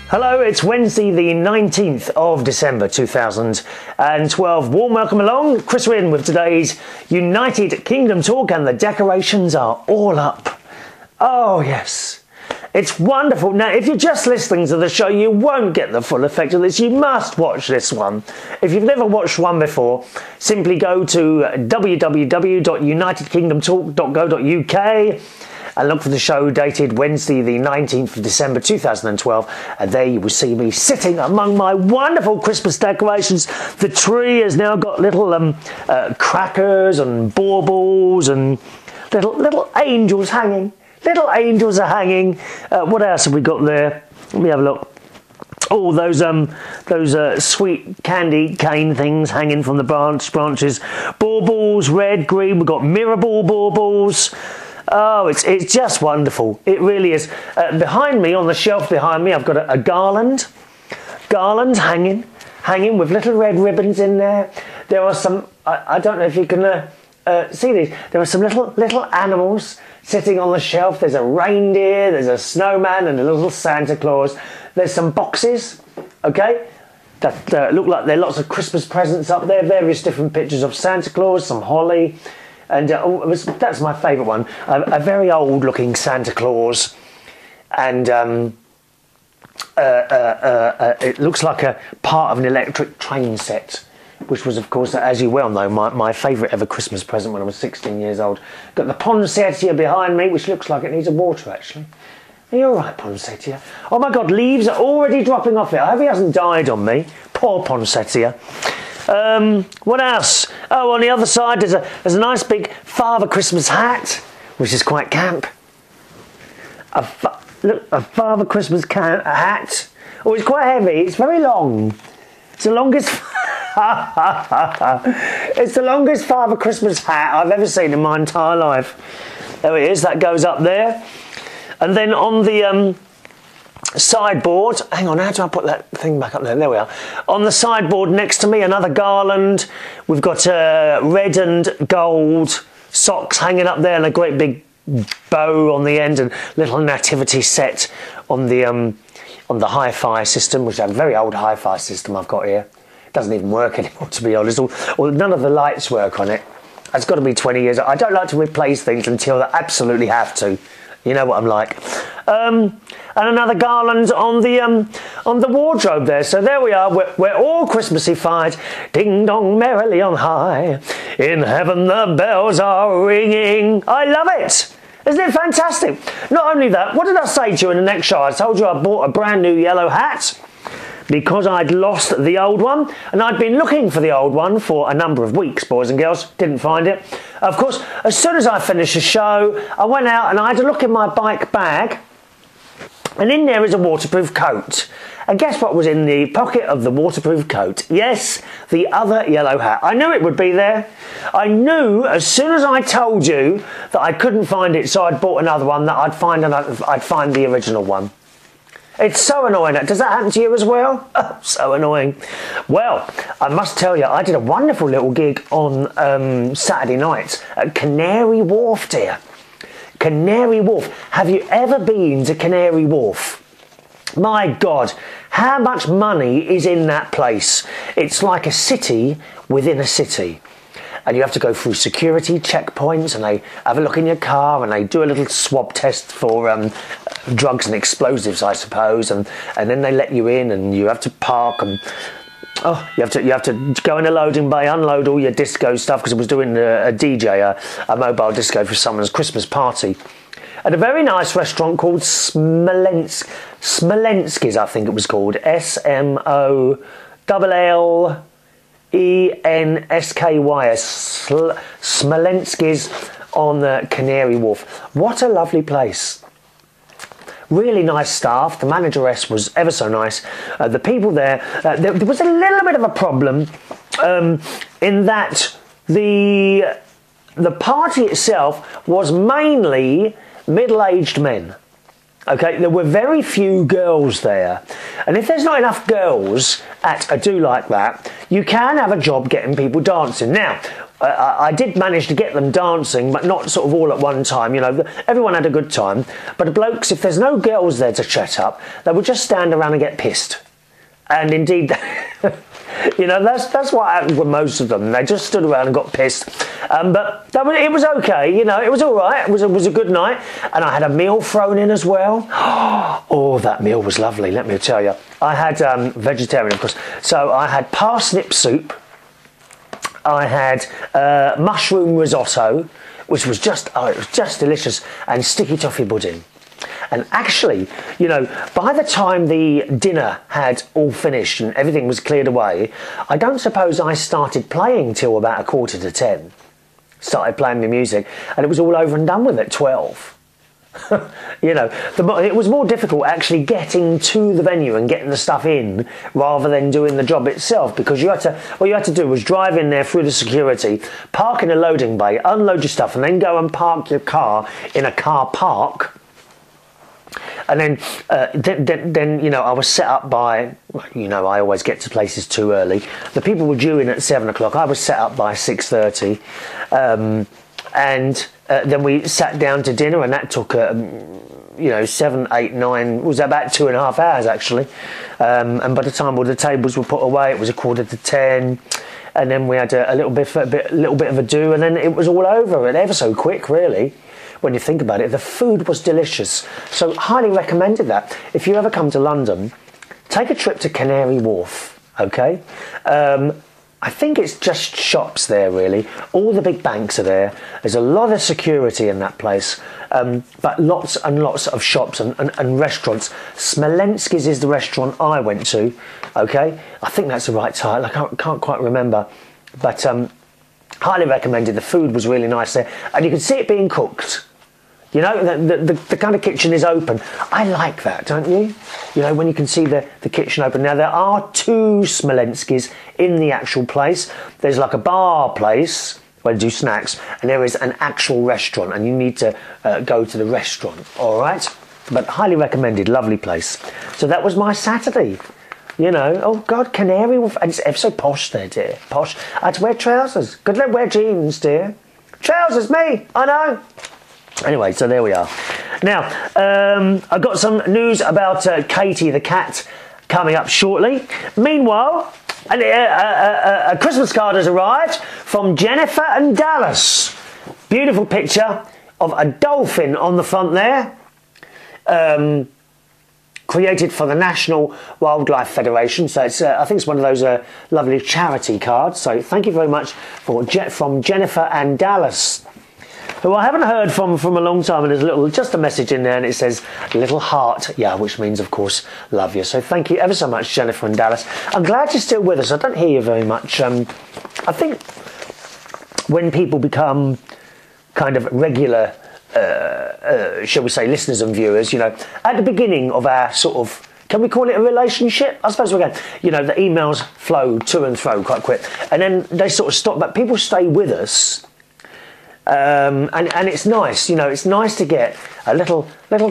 Hello, it's Wednesday the 19th of December 2012. Warm welcome along. Chris Reardon with today's United Kingdom talk, and the decorations are all up. Oh yes, it's wonderful. Now if you're just listening to the show, you won't get the full effect of this. You must watch this one. If you've never watched one before, simply go to www.unitedkingdomtalk.co.uk and look for the show dated Wednesday the 19th of December 2012, and there you will see me sitting among my wonderful Christmas decorations. The tree has now got little crackers and baubles and little angels hanging. Little angels are hanging. What else have we got there? Let me have a look. Oh, those sweet candy cane things hanging from the branches. Baubles, red, green. We've got mirror baubles. Oh, it's just wonderful. It really is. Behind me, on the shelf behind me, I've got a garland hanging with little red ribbons in there. There are some, I don't know if you can see these. There are some little animals sitting on the shelf. There's a reindeer, there's a snowman, and a little Santa Claus. There's some boxes, okay, that look like there are lots of Christmas presents up there. Various different pictures of Santa Claus, some holly. And that's my favourite one, a very old-looking Santa Claus, and it looks like a part of an electric train set, which was, of course, as you well know, my favourite ever Christmas present when I was 16 years old. Got the poinsettia behind me, which looks like it needs a water, actually. Are you all right, poinsettia? Oh my God, leaves are already dropping off it. I hope he hasn't died on me. Poor poinsettia. What else? Oh, on the other side there's a nice big Father Christmas hat, which is quite camp. Look, a Father Christmas hat. Oh, it's quite heavy. It's very long. It's the longest. It's the longest Father Christmas hat I've ever seen in my entire life. There it is. That goes up there, and then on the sideboard, hang on, how do I put that thing back up there? There we are. On the sideboard next to me, another garland. We've got red and gold socks hanging up there, and a great big bow on the end, and little nativity set on the Hifi system, which is a very old Hifi system I've got here. It doesn't even work anymore, to be honest. Or none of the lights work on it. It's got to be 20 years. I don't like to replace things until I absolutely have to. You know what I'm like. And another garland on the wardrobe there. So there we are. We're all Christmassy-fied. Ding dong merrily on high. In heaven the bells are ringing. I love it. Isn't it fantastic? Not only that, what did I say to you in the next show? I told you I bought a brand new yellow hat because I'd lost the old one, and I'd been looking for the old one for a number of weeks, boys and girls. Didn't find it. Of course, as soon as I finished the show, I went out and I had a look in my bike bag, and in there is a waterproof coat. And guess what was in the pocket of the waterproof coat? Yes, the other yellow hat. I knew it would be there. I knew as soon as I told you that I couldn't find it, so I'd bought another one, that I'd find the original one. It's so annoying. Does that happen to you as well? Oh, so annoying. Well, I must tell you, I did a wonderful little gig on Saturday night at Canary Wharf, dear. Canary Wharf. Have you ever been to Canary Wharf? My God, how much money is in that place? It's like a city within a city. And you have to go through security checkpoints, and they have a look in your car, and they do a little swab test for drugs and explosives, I suppose, and then they let you in, and you have to park, and you have to go in a loading bay, unload all your disco stuff, because I was doing a DJ, a mobile disco for someone's Christmas party at a very nice restaurant called Smollensky's, I think it was called, Smollensky, Smollensky's on the Canary Wharf. What a lovely place. Really nice staff. The manageress was ever so nice. The people there, there was a little bit of a problem in that the party itself was mainly middle-aged men. Okay, there were very few girls there. And if there's not enough girls at a do like that, you can have a job getting people dancing. Now, I did manage to get them dancing, but not sort of all at one time. You know, everyone had a good time. But the blokes, if there's no girls there to chat up, they would just stand around and get pissed. And indeed, you know, that's what happened with most of them. They just stood around and got pissed. But it was okay, you know, it was all right. It was a good night. And I had a meal thrown in as well. Oh, that meal was lovely, let me tell you. I had vegetarian, of course. So I had parsnip soup. I had mushroom risotto, which was just, it was just delicious, and sticky toffee pudding. And actually, you know, by the time the dinner had all finished and everything was cleared away, I don't suppose I started playing till about 9:45. Started playing the music, and it was all over and done with at 12. You know, it was more difficult actually getting to the venue and getting the stuff in rather than doing the job itself, because what you had to do was drive in there through the security, park in a loading bay, unload your stuff, and then go and park your car in a car park. And then you know, I was set up by, you know, I always get to places too early. The people were due in at 7 o'clock. I was set up by 6:30, and then we sat down to dinner, and that took you know, 7, 8, 9. It was about 2.5 hours actually. And by the time all the tables were put away, it was 9:45, and then we had a little bit of a do, and then it was all over. And ever so quick, really. When you think about it, the food was delicious. So highly recommended that. If you ever come to London, take a trip to Canary Wharf, okay? I think it's just shops there, really. All the big banks are there. There's a lot of security in that place, but lots and lots of shops and restaurants. Smollensky's is the restaurant I went to, okay? I think that's the right title. I can't quite remember. But highly recommended. The food was really nice there. And you can see it being cooked. You know, the kind of kitchen is open. I like that, don't you? You know, when you can see the kitchen open. Now, there are 2 Smolensky's in the actual place. There's like a bar place where they do snacks, and there is an actual restaurant, and you need to go to the restaurant, all right? But highly recommended, lovely place. So that was my Saturday. You know, oh God, Canary Wharf. And it's ever so posh there, dear. Posh. I had to wear trousers. Good luck, wear jeans, dear. Trousers, me, I know. Anyway, so there we are. Now, I've got some news about Katie the cat coming up shortly. Meanwhile, a Christmas card has arrived from Jennifer and Dallas. Beautiful picture of a dolphin on the front there. Created for the National Wildlife Federation. So it's, I think it's one of those lovely charity cards. So thank you very much from Jennifer and Dallas, who I haven't heard from a long time, and there's just a message in there, and it says little heart, yeah, which means of course love you. So thank you ever so much, Jennifer and Dallas. I'm glad you're still with us. I don't hear you very much. I think when people become kind of regular, shall we say, listeners and viewers, you know, at the beginning of our sort of, can we call it a relationship? I suppose we can. You know, the emails flow to and fro quite quick, and then they sort of stop, but people stay with us. And it's nice, you know, it's nice to get a little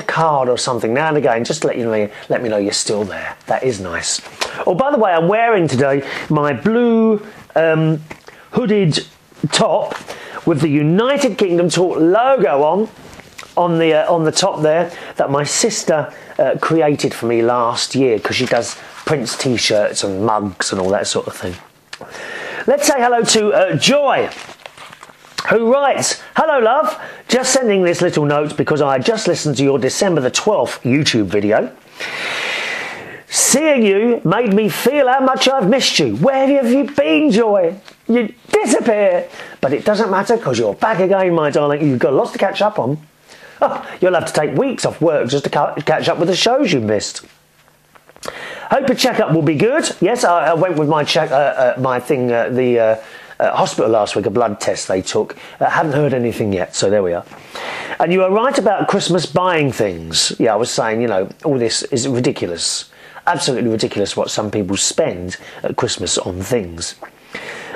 card or something now and again, just to let me know you're still there. That is nice. Oh, by the way, I'm wearing today my blue hooded top with the United Kingdom Talk logo on the top there, that my sister created for me last year, because she does Prince t-shirts and mugs and all that sort of thing. Let's say hello to Joy, who writes, "Hello love, just sending this little note because I just listened to your December the 12th YouTube video. Seeing you made me feel how much I've missed you. Where have you been, Joy? You disappear. But it doesn't matter, because you're back again, my darling. You've got lots to catch up on. Oh, you'll have to take weeks off work just to catch up with the shows you missed. Hope your checkup will be good." Yes, I went with my hospital last week, a blood test they took. Haven't heard anything yet, so there we are. "And you are right about Christmas buying things." Yeah, I was saying, you know, all this is ridiculous. Absolutely ridiculous what some people spend at Christmas on things.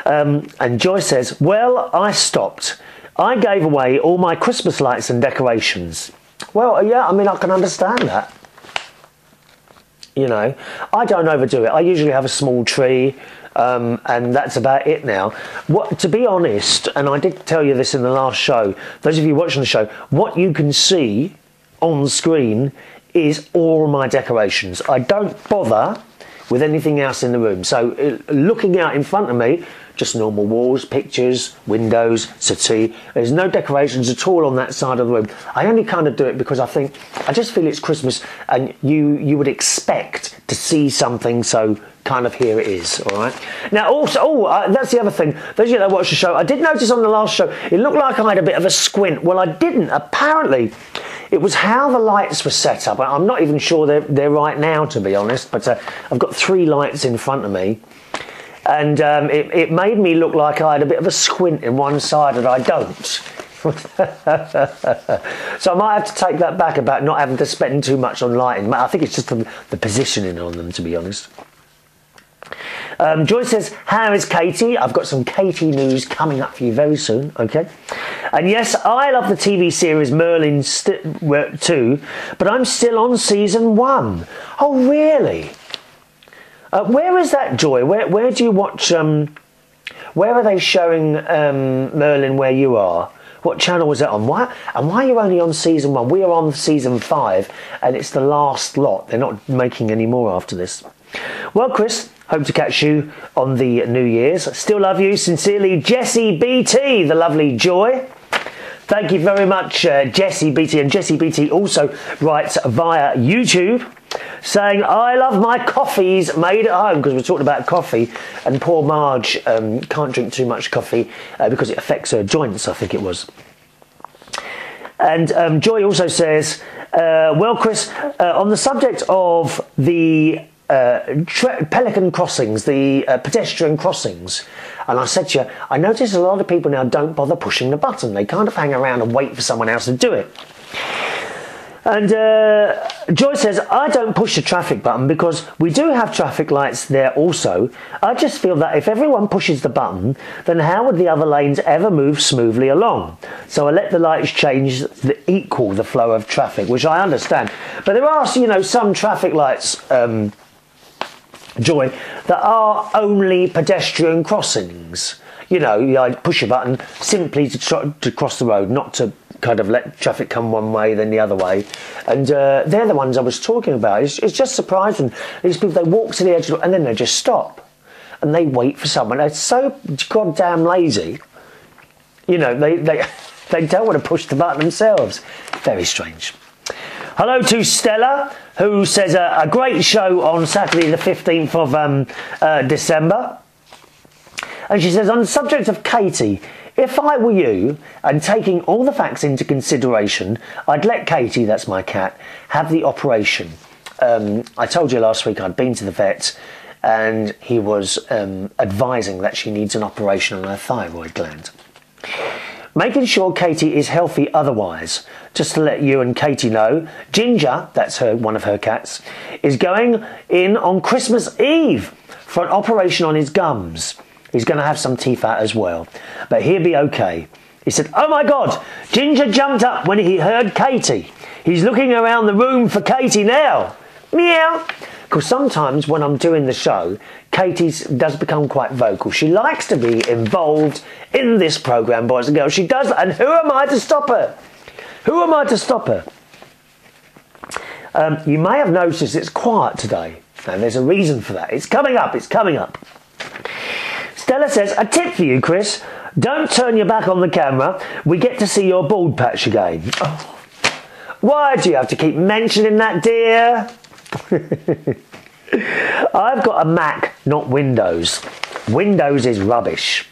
And Joy says, "Well, I stopped. I gave away all my Christmas lights and decorations." Well, yeah, I mean, I can understand that. You know, I don't overdo it. I usually have a small tree, And that's about it now. To be honest, and I did tell you this in the last show, those of you watching the show, what you can see on screen is all my decorations. I don't bother with anything else in the room. So looking out in front of me, just normal walls, pictures, windows, settee. There's no decorations at all on that side of the room. I only kind of do it because I just feel it's Christmas and you would expect to see something, so kind of here it is, all right? Now also, that's the other thing. Those of you that watch the show, I did notice on the last show, it looked like I had a bit of a squint. Well, I didn't. Apparently, it was how the lights were set up. I'm not even sure they're right now, to be honest, but I've got 3 lights in front of me. And it made me look like I had a bit of a squint in one side, and I don't. So I might have to take that back about not having to spend too much on lighting. I think it's just the positioning on them, to be honest. Joy says, how is Katie? I've got some Katie news coming up for you very soon, okay? And yes, I love the TV series Merlin too, but I'm still on season 1. Oh, really? Where is that, Joy? Where do you watch? Where are they showing Merlin? Where you are? What channel was it on? Why are you only on season 1? We are on season 5, and it's the last lot. They're not making any more after this. Well, Chris, hope to catch you on the New Year's. Still love you sincerely, Jessie BT, the lovely Joy. Thank you very much, Jessie BT, and Jessie BT also writes via YouTube, saying, I love my coffees made at home, because we're talking about coffee, and poor Marge can't drink too much coffee because it affects her joints, I think it was. And Joy also says, well, Chris, on the subject of the pelican crossings, the pedestrian crossings, and I said to you, I notice a lot of people now don't bother pushing the button. They kind of hang around and wait for someone else to do it. And Joy says, I don't push the traffic button because we do have traffic lights there also. I just feel that if everyone pushes the button, then how would the other lanes ever move smoothly along? So I let the lights change equal the flow of traffic, which I understand. But there are, you know, some traffic lights, Joy, that are only pedestrian crossings. You know, you push a button simply to cross the road, not to kind of let traffic come one way then the other way. And they're the ones I was talking about. It's just surprising. These people, they walk to the edge and then they just stop and they wait for someone. They're so goddamn lazy. You know, they don't want to push the button themselves. Very strange. Hello to Stella, who says a great show on Saturday the 15th of December. And she says, on the subject of Katie, if I were you, and taking all the facts into consideration, I'd let Katie, that's my cat, have the operation. I told you last week I'd been to the vet, and he was advising that she needs an operation on her thyroid gland. Making sure Katie is healthy otherwise. Just to let you and Katie know, Ginger, that's one of her cats, is going in on Christmas Eve for an operation on his gums. He's going to have some teeth out as well, but he'll be okay. He said, oh my God, Ginger jumped up when he heard Katie. He's looking around the room for Katie now. Meow. Because sometimes when I'm doing the show, Katie does become quite vocal. She likes to be involved in this programme, boys and girls. She does, and who am I to stop her? Who am I to stop her? You may have noticed it's quiet today, and there's a reason for that. It's coming up, it's coming up. Stella says, a tip for you, Chris. Don't turn your back on the camera. We get to see your bald patch again. Oh. Why do you have to keep mentioning that, dear? I've got a Mac, not Windows. Windows is rubbish.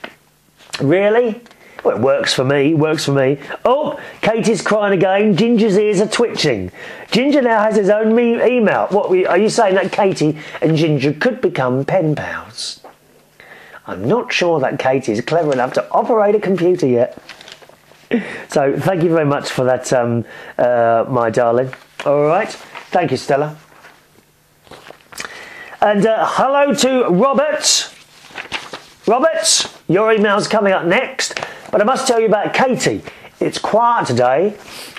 Really? Well, it works for me, works for me. Oh, Katie's crying again. Ginger's ears are twitching. Ginger now has his own email. What are you saying, that Katie and Ginger could become pen pals? I'm not sure that Katie is clever enough to operate a computer yet. So thank you very much for that, my darling. All right. Thank you, Stella. And hello to Robert. Robert, your email's coming up next. But I must tell you about Katie. It's quiet today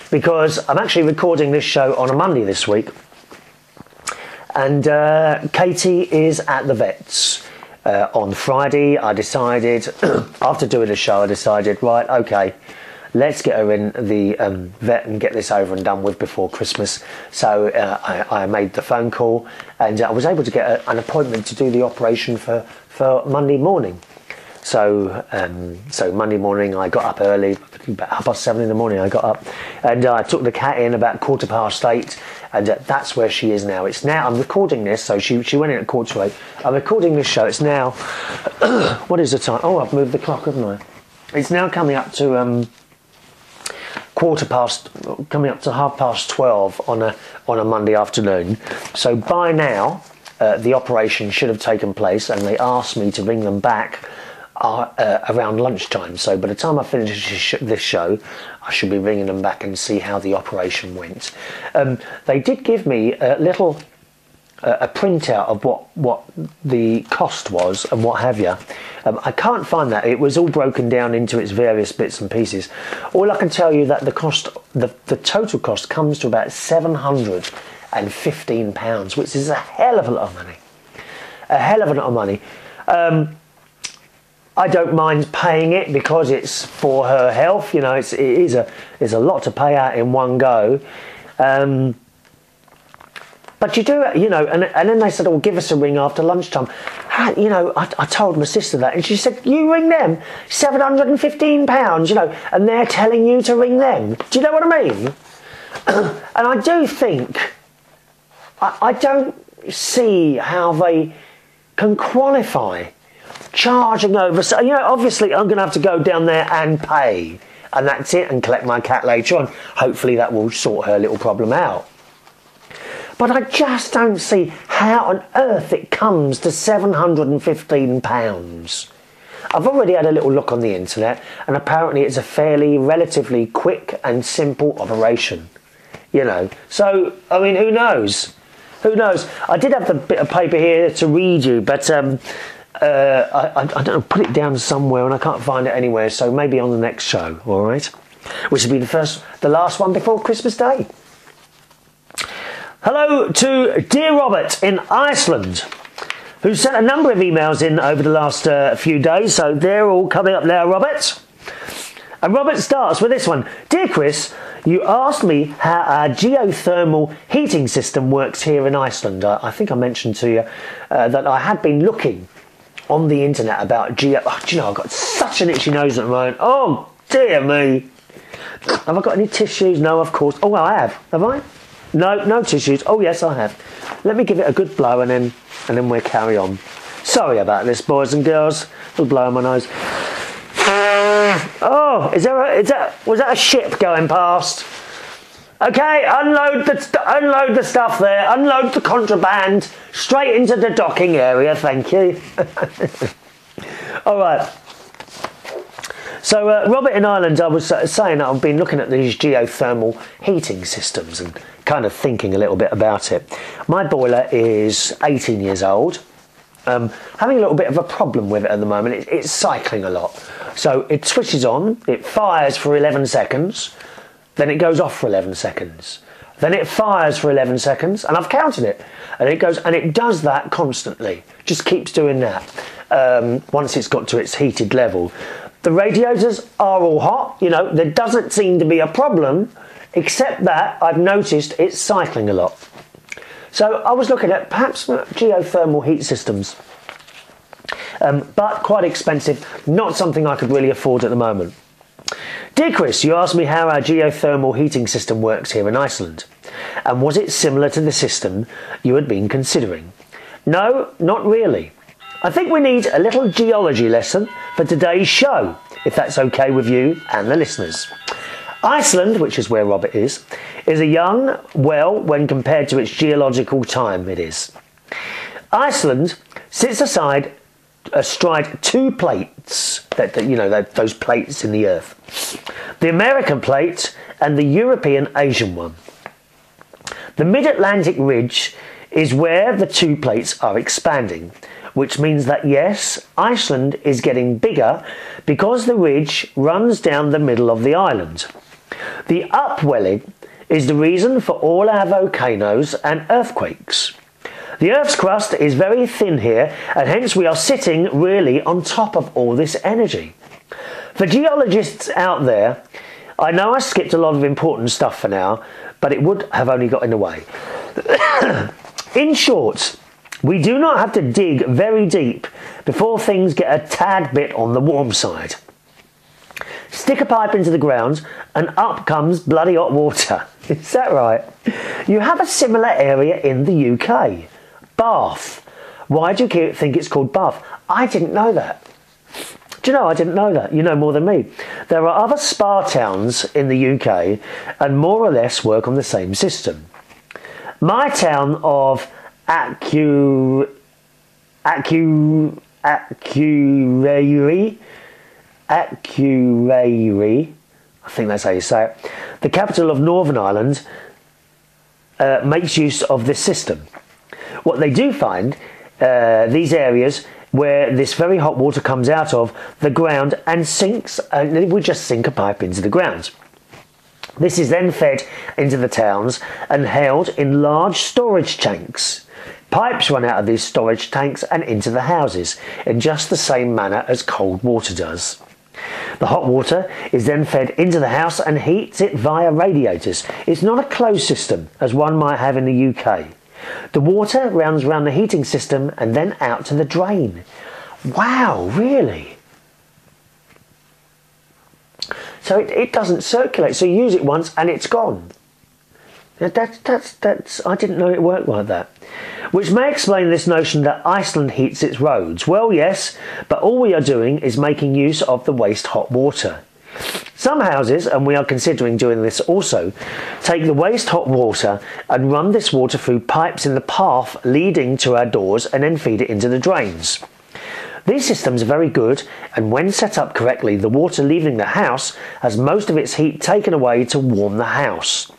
because I'm actually recording this show on a Monday this week. And Katie is at the vet's. on Friday, I decided, after doing the show, I decided, right, okay, let's get her in the vet and get this over and done with before Christmas. So I made the phone call, and I was able to get an appointment to do the operation for Monday morning. So so Monday morning I got up early, about 7:30 in the morning I got up, and I took the cat in about 8:15, and that's where she is now. It's now, I'm recording this, so she went in at 8:45. I'm recording this show, it's now, what is the time? Oh, I've moved the clock, haven't I? It's now coming up to coming up to 12:30 on a Monday afternoon. So by now the operation should have taken place, and they asked me to bring them back around lunchtime. So by the time I finish this show, I should be bringing them back and see how the operation went. They did give me a little a printout of what the cost was and what have you. I can't find that. It was all broken down into its various bits and pieces. All I can tell you that the cost, the total cost, comes to about £715, which is a hell of a lot of money. A hell of a lot of money. I don't mind paying it because it's for her health. You know, it is a lot to pay out in one go. But you do, you know, and then they said, oh, give us a ring after lunchtime. You know, I told my sister that, and she said, you ring them, £715, you know, and they're telling you to ring them. Do you know what I mean? And I do think, I don't see how they can qualify charging over. So, you know, obviously I'm going to have to go down there and pay, and that's it, and collect my cat later on. Hopefully that will sort her little problem out. But I just don't see how on earth it comes to £715. I've already had a little look on the internet, and apparently it's a fairly relatively quick and simple operation, you know. So, I mean, who knows? Who knows? I did have the bit of paper here to read you, but I don't know, put it down somewhere and I can't find it anywhere, so maybe on the next show, all right? Which will be the last one before Christmas Day. Hello to dear Robert in Iceland, who sent a number of emails in over the last few days, so they're all coming up now, Robert. And Robert starts with this one. Dear Chris, you asked me how our geothermal heating system works here in Iceland. I think I mentioned to you that I had been looking on the internet about do you know, I've got such an itchy nose at the moment. Oh, dear me. Have I got any tissues? No, of course. Oh, well, I have. Have I? No, no tissues. Oh, yes, I have. Let me give it a good blow and then we'll carry on. Sorry about this, boys and girls. A little blow on my nose. Oh, was that a ship going past? Okay, unload the stuff there. Unload the contraband straight into the docking area. Thank you. All right. So, Robert in Ireland, I was saying that I've been looking at these geothermal heating systems and kind of thinking a little bit about it. My boiler is 18 years old. Having a little bit of a problem with it at the moment. It's cycling a lot. So it switches on, it fires for 11 seconds, then it goes off for 11 seconds. Then it fires for 11 seconds, and I've counted it. And it goes, and it does that constantly. Just keeps doing that once it's got to its heated level. The radiators are all hot, you know, there doesn't seem to be a problem, except that I've noticed it's cycling a lot. So I was looking at perhaps geothermal heat systems, but quite expensive, not something I could really afford at the moment. Dear Chris, you asked me how our geothermal heating system works here in Iceland, and was it similar to the system you had been considering? No, not really. I think we need a little geology lesson for today's show, if that's okay with you and the listeners. Iceland, which is where Robert is a young, well, when compared to its geological time, it is. Iceland sits astride two plates, those plates in the earth. The American plate and the European Asian one. The mid-Atlantic ridge is where the two plates are expanding, which means that yes, Iceland is getting bigger because the ridge runs down the middle of the island. The upwelling is the reason for all our volcanoes and earthquakes. The Earth's crust is very thin here, and hence we are sitting really on top of all this energy. For geologists out there, I know I skipped a lot of important stuff for now, but it would have only got in the way. In short, we do not have to dig very deep before things get a tad bit on the warm side. Stick a pipe into the ground and up comes bloody hot water. Is that right? You have a similar area in the UK. Bath. Why do you think it's called Bath? I didn't know that. Do you know, I didn't know that. You know more than me. There are other spa towns in the UK and more or less work on the same system. My town of Akureyri, I think that's how you say it, the capital of Northern Ireland, makes use of this system. What they do find, these areas where this very hot water comes out of the ground and sinks, and it would just sink a pipe into the ground. This is then fed into the towns and held in large storage tanks. Pipes run out of these storage tanks and into the houses in just the same manner as cold water does. The hot water is then fed into the house and heats it via radiators. It's not a closed system as one might have in the UK. The water runs around the heating system and then out to the drain. Wow, really? So it doesn't circulate, so you use it once and it's gone. That's I didn't know it worked like that. Which may explain this notion that Iceland heats its roads. Well, yes, but all we are doing is making use of the waste hot water. Some houses, and we are considering doing this also, take the waste hot water and run this water through pipes in the path leading to our doors and then feed it into the drains. These systems are very good, and when set up correctly, the water leaving the house has most of its heat taken away to warm the house.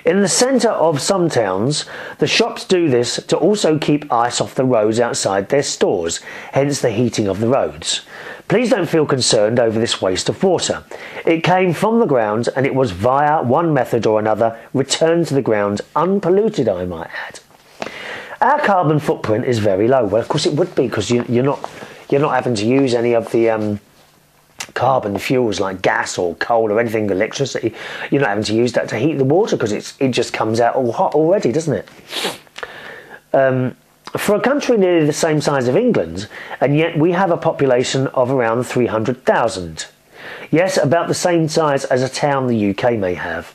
In the centre of some towns, the shops do this to also keep ice off the roads outside their stores, hence the heating of the roads. Please don't feel concerned over this waste of water. It came from the ground and it was via one method or another returned to the ground unpolluted, I might add. Our carbon footprint is very low. Well, of course it would be, because you're not having to use any of the carbon fuels like gas or coal or anything, electricity. You're not having to use that to heat the water because it just comes out all hot already, doesn't it? For a country nearly the same size of England, and yet we have a population of around 300,000. Yes, about the same size as a town the UK may have.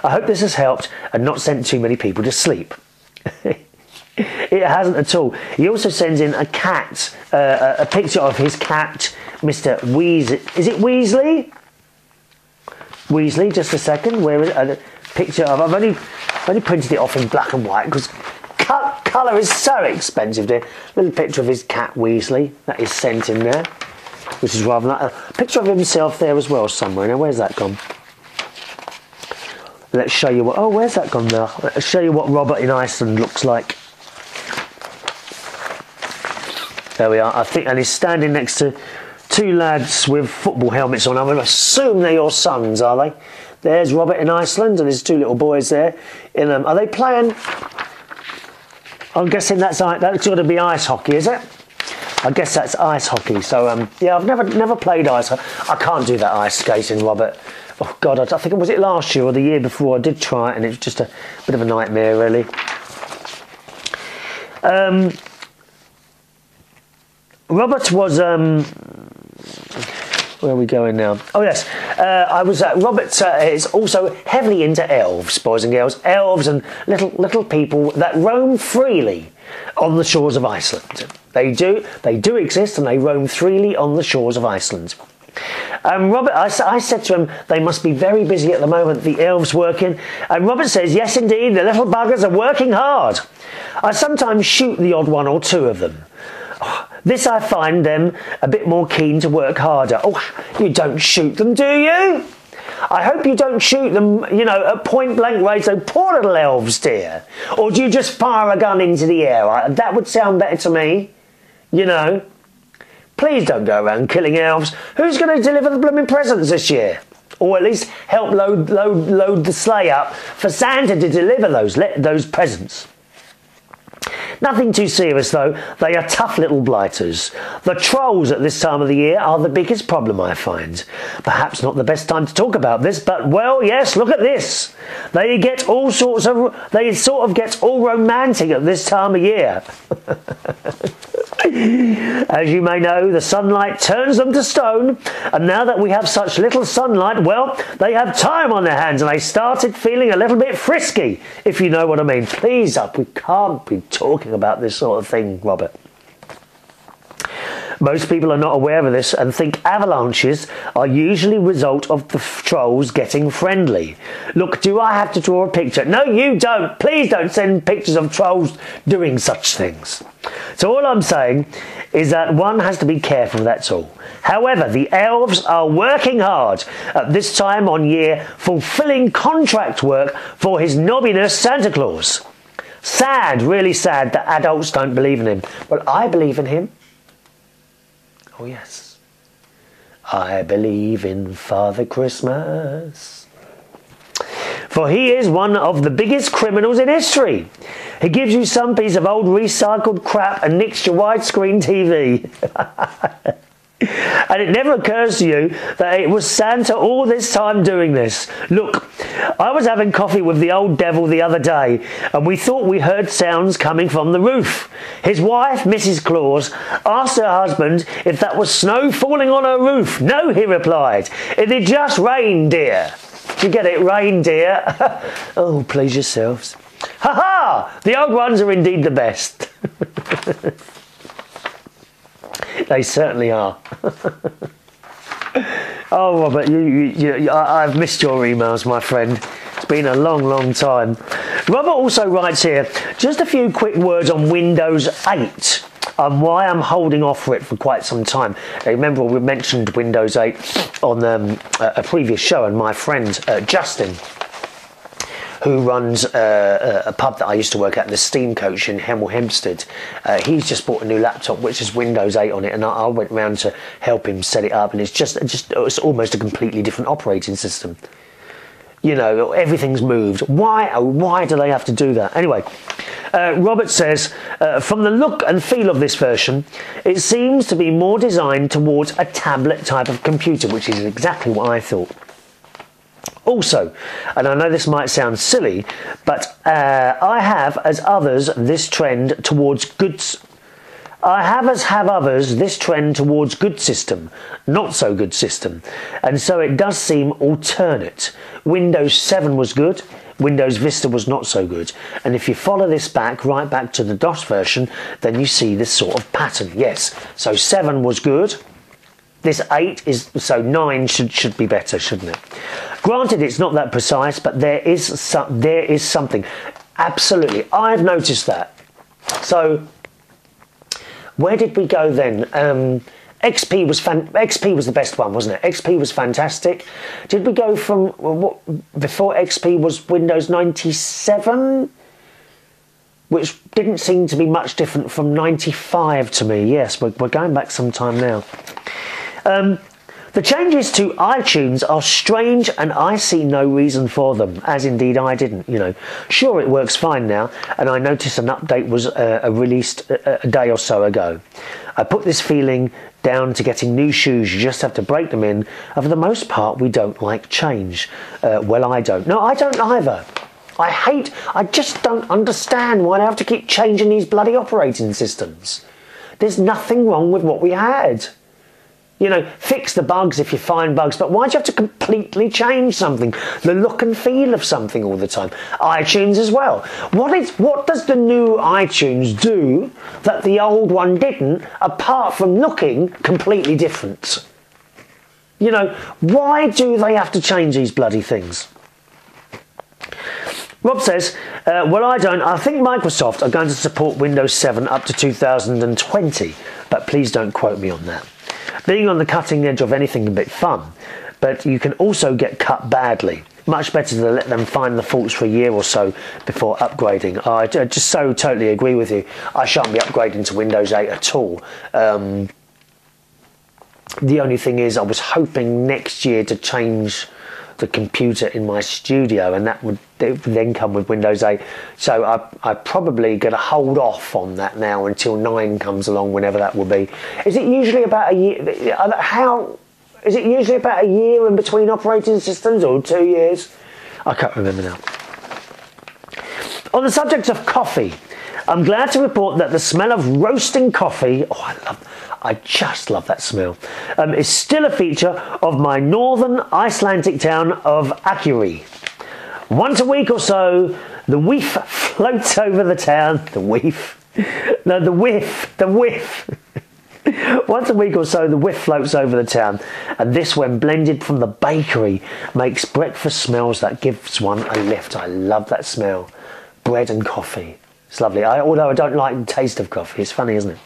I hope this has helped and not sent too many people to sleep. It hasn't at all. He also sends in a cat, a picture of his cat, Mr. Weasley. Is it Weasley? Weasley, just a second. Where is it? A picture of... I've only printed it off in black and white because colour is so expensive. Dear. Little picture of his cat Weasley that is sent in there, which is rather nice. A picture of himself there as well somewhere. Now, where's that gone? Let's show you what... Oh, where's that gone now? Let's show you what Robert in Iceland looks like. There we are. I think, and he's standing next to two lads with football helmets on. I would assume they're your sons, are they? There's Robert in Iceland, and there's two little boys there. Are they playing? I'm guessing that's got to be ice hockey, is it? I guess that's ice hockey. So yeah, I've never played ice hockey. I can't do that ice skating, Robert. Oh God, I think was it last year or the year before I did try it, and it was just a bit of a nightmare, really. Robert was where are we going now? Oh yes, Robert is also heavily into elves, boys and girls. Elves and little people that roam freely on the shores of Iceland. They do exist, and they roam freely on the shores of Iceland. Robert, I said to him, they must be very busy at the moment, the elves working. And Robert says, yes indeed, the little buggers are working hard. I sometimes shoot the odd one or two of them. This I find them a bit more keen to work harder. Oh, you don't shoot them, do you? I hope you don't shoot them, at point blank range, so poor little elves, dear. Or do you just fire a gun into the air? That would sound better to me, Please don't go around killing elves. Who's going to deliver the blooming presents this year? Or at least help load the sleigh up for Santa to deliver those presents. Nothing too serious though, they are tough little blighters. The trolls at this time of the year are the biggest problem I find. Perhaps not the best time to talk about this, but well, yes, look at this. They sort of get all romantic at this time of year. As you may know, the sunlight turns them to stone, and now that we have such little sunlight, well, they have time on their hands and they started feeling a little bit frisky, if you know what I mean. Please, we can't be talking about this sort of thing, Robert. Most people are not aware of this and think avalanches are usually a result of the trolls getting friendly. Look, do I have to draw a picture? No, you don't. Please don't send pictures of trolls doing such things. So all I'm saying is that one has to be careful, that's all. However, the elves are working hard at this time on year, fulfilling contract work for his nobbiness Santa Claus. Sad, really sad that adults don't believe in him. Well, I believe in him. Oh yes, I believe in Father Christmas. For he is one of the biggest criminals in history. He gives you some piece of old recycled crap and nicks your widescreen TV. And it never occurs to you that it was Santa all this time doing this. Look, I was having coffee with the old devil the other day, and we thought we heard sounds coming from the roof. His wife, Mrs. Claus, asked her husband if that was snow falling on her roof. No, he replied. It had just rained, dear. Did you get it? Rain, dear. Oh, please yourselves. Ha ha! The old ones are indeed the best. They certainly are. Oh, Robert, I've missed your emails, my friend. It's been a long, long time. Robert also writes here, just a few quick words on Windows 8 and why I'm holding off for it for quite some time. Remember, we mentioned Windows 8 on a previous show, and my friend Justin, who runs a pub that I used to work at, the Steam Coach in Hemel Hempstead. He's just bought a new laptop which has Windows 8 on it, and I went round to help him set it up, and it's almost a completely different operating system. You know, everything's moved. Why do they have to do that? Anyway, Robert says, from the look and feel of this version, it seems to be more designed towards a tablet type of computer, which is exactly what I thought. Also, and I know this might sound silly, but I have as others this trend towards good system, not so good system, and so it does seem alternate. Windows 7 was good, Windows Vista was not so good, and if you follow this back, right back to the DOS version, then you see this sort of pattern. Yes, so 7 was good. This 8 is, so 9 should be better, shouldn't it? Granted, it's not that precise, but there is something. Absolutely, I've noticed that. So, where did we go then? XP was the best one, wasn't it? XP was fantastic. Did we go from what before XP was Windows 97? Which didn't seem to be much different from 95 to me. Yes, we're going back some time now. The changes to iTunes are strange, and I see no reason for them, as indeed I didn't, you know. Sure, it works fine now, and I noticed an update was released a day or so ago. I put this feeling down to getting new shoes. You just have to break them in, and for the most part, we don't like change. Well, I don't. No, I don't either. I just don't understand why they have to keep changing these bloody operating systems. There's nothing wrong with what we had. You know, fix the bugs if you find bugs, but why do you have to completely change something? The look and feel of something all the time. iTunes as well. What does the new iTunes do that the old one didn't, apart from looking completely different? You know, why do they have to change these bloody things? Rob says, well, I don't. I think Microsoft are going to support Windows 7 up to 2020, but please don't quote me on that. Being on the cutting edge of anything a bit fun, but you can also get cut badly. Much better to let them find the faults for a year or so before upgrading. I just so totally agree with you. I shan't be upgrading to Windows 8 at all. The only thing is I was hoping next year to change the computer in my studio, and it would then come with Windows 8. So I'm probably going to hold off on that now until 9 comes along, whenever that will be. Is it usually about a year? Is it usually about a year in between operating systems, or 2 years? I can't remember now. On the subject of coffee, I'm glad to report that the smell of roasting coffee, I just love that smell, is still a feature of my northern Icelandic town of Akureyri. Once a week or so, the whiff floats over the town. The whiff? No, the whiff. The whiff. Once a week or so, the whiff floats over the town, and this, when blended from the bakery, makes breakfast smells that gives one a lift. I love that smell. Bread and coffee. It's lovely. Although I don't like the taste of coffee. It's funny, isn't it?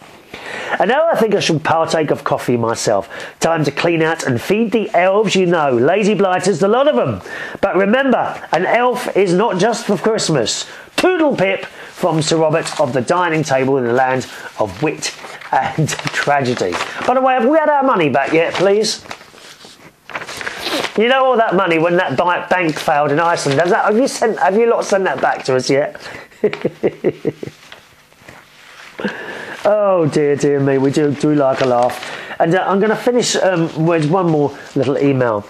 And now I think I should partake of coffee myself. Time to clean out and feed the elves, you know. Lazy blighters, a lot of them. But remember, an elf is not just for Christmas. Toodle pip from Sir Robert of the dining table in the land of wit and tragedy. By the way, have we had our money back yet, please? You know, all that money when that bank failed in Iceland. Have you lot sent that back to us yet? Oh dear me, we do like a laugh. And I'm going to finish with one more little email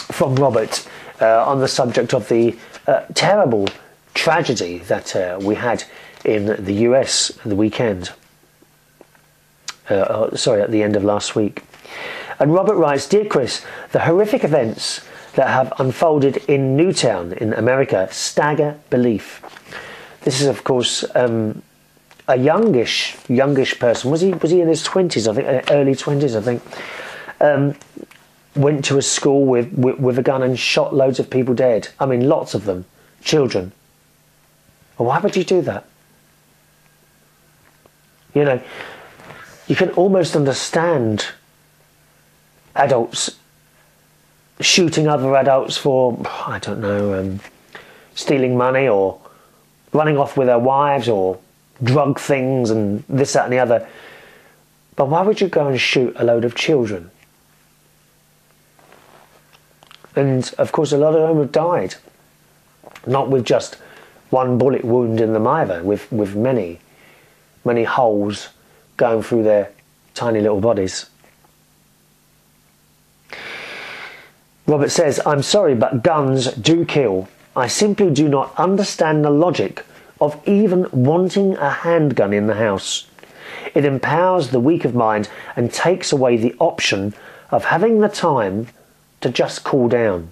from Robert on the subject of the terrible tragedy that we had in the US the weekend. Sorry, at the end of last week. And Robert writes, "Dear Chris, the horrific events that have unfolded in Newtown in America stagger belief." This is, of course, a youngish person. Was he in his 20s? I think early 20s. I think went to a school with a gun and shot loads of people dead. I mean, lots of them, children. Well, why would you do that? You know, you can almost understand adults shooting other adults for, I don't know, stealing money or running off with their wives or drug things and this, that and the other. But why would you go and shoot a load of children? And of course a lot of them have died. Not with just one bullet wound in them either, with many holes going through their tiny little bodies. Robert says, "I'm sorry, but guns do kill. I simply do not understand the logic of even wanting a handgun in the house. It empowers the weak of mind and takes away the option of having the time to just cool down.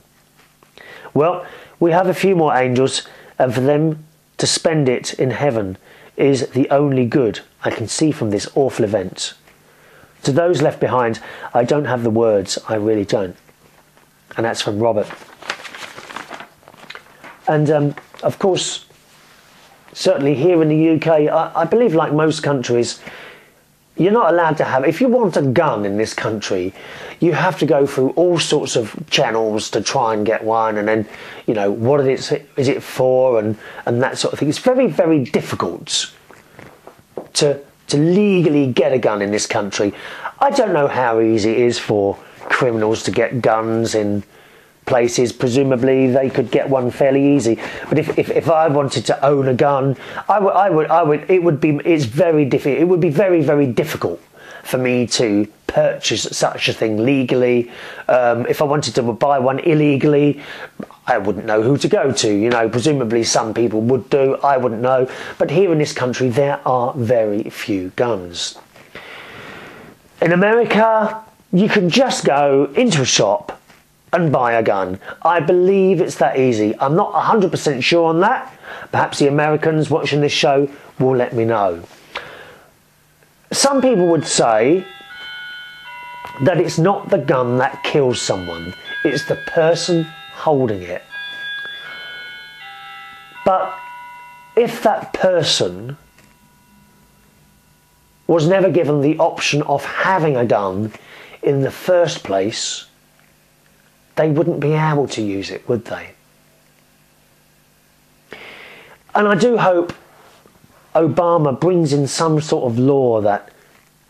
Well, we have a few more angels, and for them to spend it in heaven is the only good I can see from this awful event. To those left behind, I don't have the words, I really don't." And that's from Robert. And of course, certainly here in the UK, I believe like most countries, you're not allowed to have, if you want a gun in this country, you have to go through all sorts of channels to try and get one, and then, you know, what is it for, and that sort of thing. It's very, very difficult to legally get a gun in this country. I don't know how easy it is for criminals to get guns in places. Presumably they could get one fairly easy, but if I wanted to own a gun, it would be very, very difficult for me to purchase such a thing legally. If I wanted to buy one illegally, I wouldn't know who to go to. You know, presumably some people would do, I wouldn't know. But here in this country there are very few guns. In America, you can just go into a shop and buy a gun. I believe it's that easy. I'm not 100% sure on that. Perhaps the Americans watching this show will let me know. Some people would say that it's not the gun that kills someone, it's the person holding it. But if that person was never given the option of having a gun in the first place, they wouldn't be able to use it, would they? And I do hope Obama brings in some sort of law that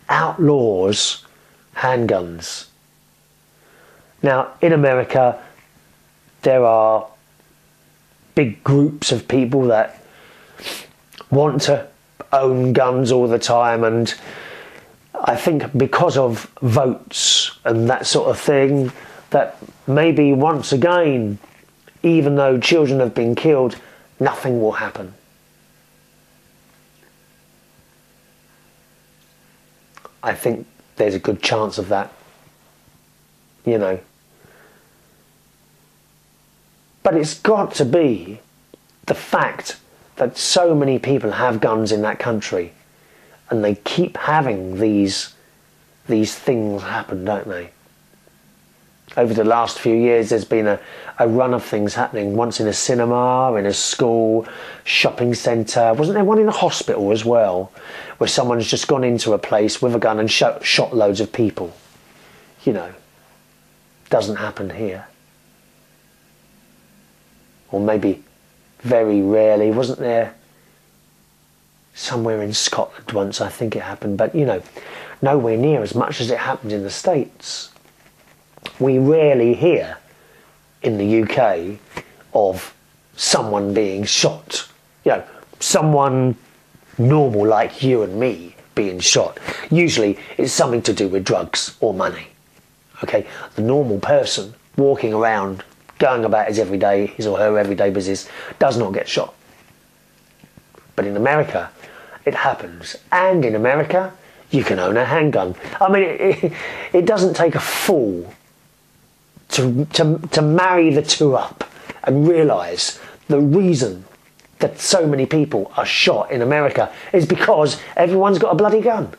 outlaws handguns. Now, in America, there are big groups of people that want to own guns all the time, and I think because of votes and that sort of thing, that maybe once again, even though children have been killed, nothing will happen. I think there's a good chance of that, you know. But it's got to be the fact that so many people have guns in that country, and they keep having these things happen, don't they? Over the last few years, there's been a run of things happening. Once in a cinema, in a school, shopping centre. Wasn't there one in a hospital as well, where someone's just gone into a place with a gun and shot loads of people? You know, doesn't happen here. Or maybe very rarely. Wasn't there somewhere in Scotland once, I think it happened, but you know, nowhere near as much as it happened in the States. We rarely hear in the UK of someone being shot. You know, someone normal like you and me being shot. Usually it's something to do with drugs or money. Okay, the normal person walking around, going about his or her everyday business, does not get shot. But in America, it happens. And in America, you can own a handgun. I mean, it doesn't take a fool to marry the two up and realise the reason that so many people are shot in America is because everyone's got a bloody gun.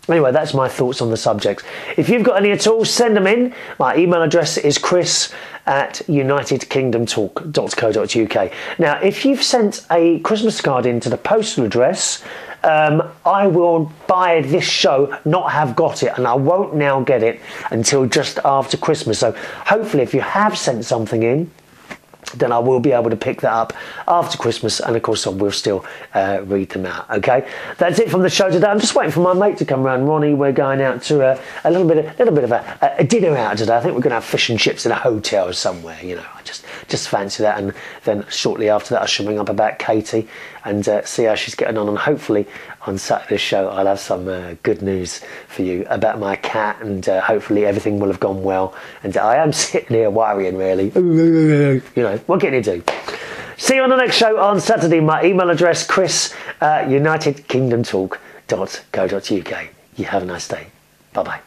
Anyway, that's my thoughts on the subject. If you've got any at all, send them in. My email address is chris@unitedkingdomtalk.co.uk. Now, if you've sent a Christmas card in to the postal address, I will, by this show, not have got it, and I won't now get it until just after Christmas. So hopefully if you have sent something in, then I will be able to pick that up after Christmas, and of course I will still read them out. Okay, that's it from the show today. I'm just waiting for my mate to come round, Ronnie. We're going out to a little bit of a dinner out today. I think we're going to have fish and chips in a hotel somewhere. You know, I just fancy that, and then shortly after that I shall ring up about Katie and see how she's getting on, and hopefully on Saturday's show I'll have some good news for you about my cat, and hopefully everything will have gone well. And I am sitting here worrying, really. You know, what can you do? See you on the next show on Saturday. My email address, chris@unitedkingdomtalk.co.uk. You have a nice day. Bye-bye.